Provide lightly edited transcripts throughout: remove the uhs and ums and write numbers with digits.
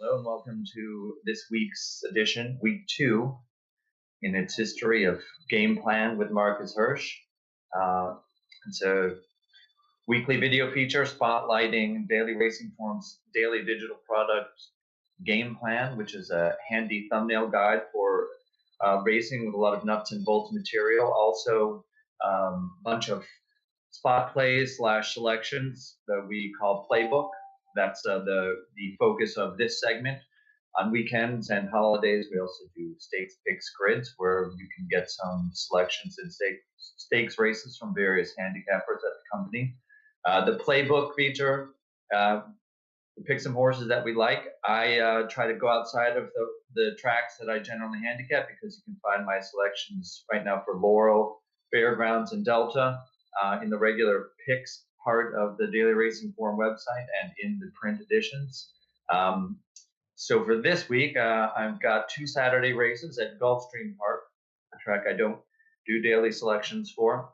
Hello and welcome to this week's edition, week 2 in its history of Game Plan with Marcus Hersh. It's a weekly video feature spotlighting Daily Racing Form's daily digital product Game Plan, which is a handy thumbnail guide for racing with a lot of nuts and bolts material. Also, a bunch of spot plays / selections that we call playbook. That's the focus of this segment. On weekends and holidays, we also do stakes picks grids where you can get some selections in stakes races from various handicappers at the company. The playbook feature, we pick some horses that we like. I try to go outside of the tracks that I generally handicap because you can find my selections right now for Laurel, Fairgrounds, and Delta in the regular picks part of the Daily Racing Form website and in the print editions. So for this week, I've got 2 Saturday races at Gulfstream Park, a track I don't do daily selections for.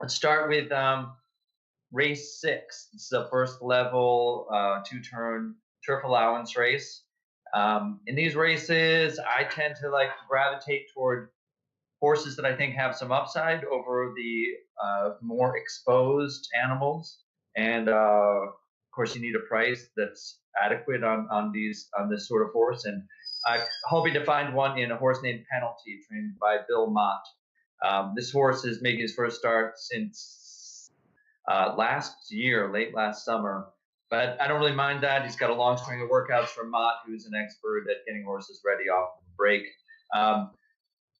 Let's start with race 6. This is a first level 2-turn turf allowance race. In these races, I tend to gravitate toward horses that I think have some upside over the more exposed animals, and of course you need a price that's adequate on this sort of horse. And I'm hoping to find one in a horse named Penalty, trained by Bill Mott. This horse is making his first start since last year, late last summer. But I don't really mind that. He's got a long string of workouts from Mott, who's an expert at getting horses ready off the break.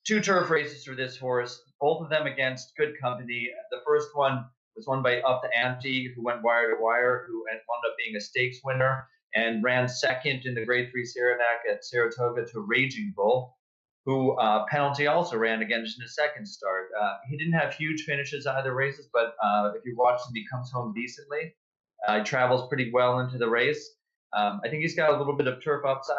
2 turf races for this horse, both of them against good company. The first one was won by Up the Ante, who went wire to wire, who wound up being a stakes winner and ran second in the Grade 3 Saranac at Saratoga to Raging Bull, who Penalty also ran against in his second start. He didn't have huge finishes either races, but if you watch him, he comes home decently. He travels pretty well into the race. I think he's got a little bit of turf upside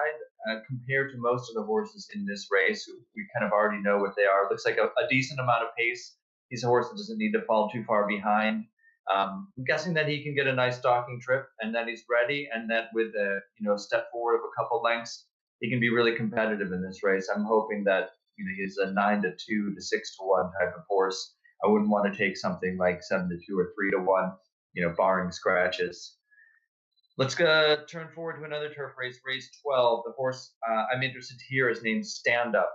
compared to most of the horses in this race, who we kind of already know what they are. It looks like a decent amount of pace. He's a horse that doesn't need to fall too far behind. I'm guessing that he can get a nice stalking trip and that he's ready, and that with a step forward of a couple lengths, he can be really competitive in this race. I'm hoping that he's a 9-2 to 6-1 type of horse. I wouldn't want to take something like 7-2 or 3-1, barring scratches. Let's turn forward to another turf race, race 12. The horse I'm interested here is named Stand Up,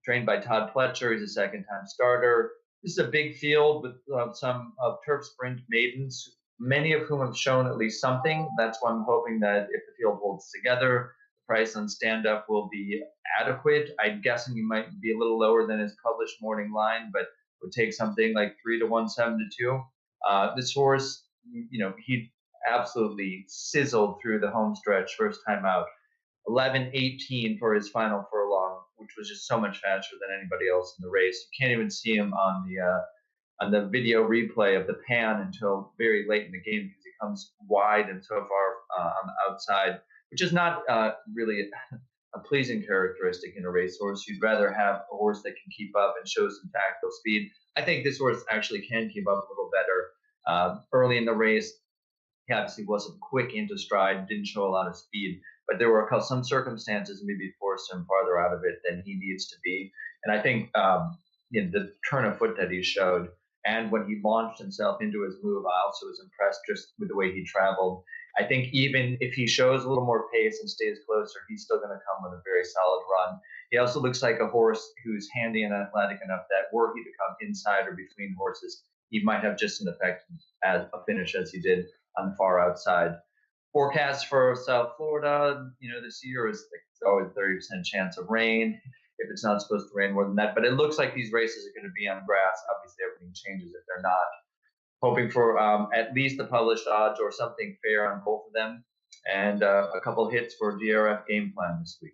trained by Todd Pletcher. He's a second-time starter. This is a big field with some turf sprint maidens, many of whom have shown at least something. That's why I'm hoping that if the field holds together, the price on Stand Up will be adequate. I'm guessing he might be a little lower than his published morning line, but would take something like 3-1, 7-2. This horse, he absolutely sizzled through the home stretch first time out. 11:18 for his final furlong, which was just so much faster than anybody else in the race. You can't even see him on the video replay of the pan until very late in the game because he comes wide and so far on the outside, which is not really a pleasing characteristic in a racehorse. You'd rather have a horse that can keep up and shows some tactical speed. I think this horse actually can keep up a little better. Early in the race, he obviously wasn't quick into stride, didn't show a lot of speed, but there were some circumstances maybe forced him farther out of it than he needs to be. And I think the turn of foot that he showed, and when he launched himself into his move, I also was impressed just with the way he traveled. I think even if he shows a little more pace and stays closer, he's still going to come with a very solid run. He also looks like a horse who's handy and athletic enough that were he to come inside or between horses, he might have just an effect as a finish as he did on the far outside. Forecast for South Florida, this year is always 30% chance of rain if it's not supposed to rain more than that. But it looks like these races are going to be on grass. Obviously, everything changes if they're not. Hoping for at least the published odds or something fair on both of them, and a couple hits for DRF Gameplan this week.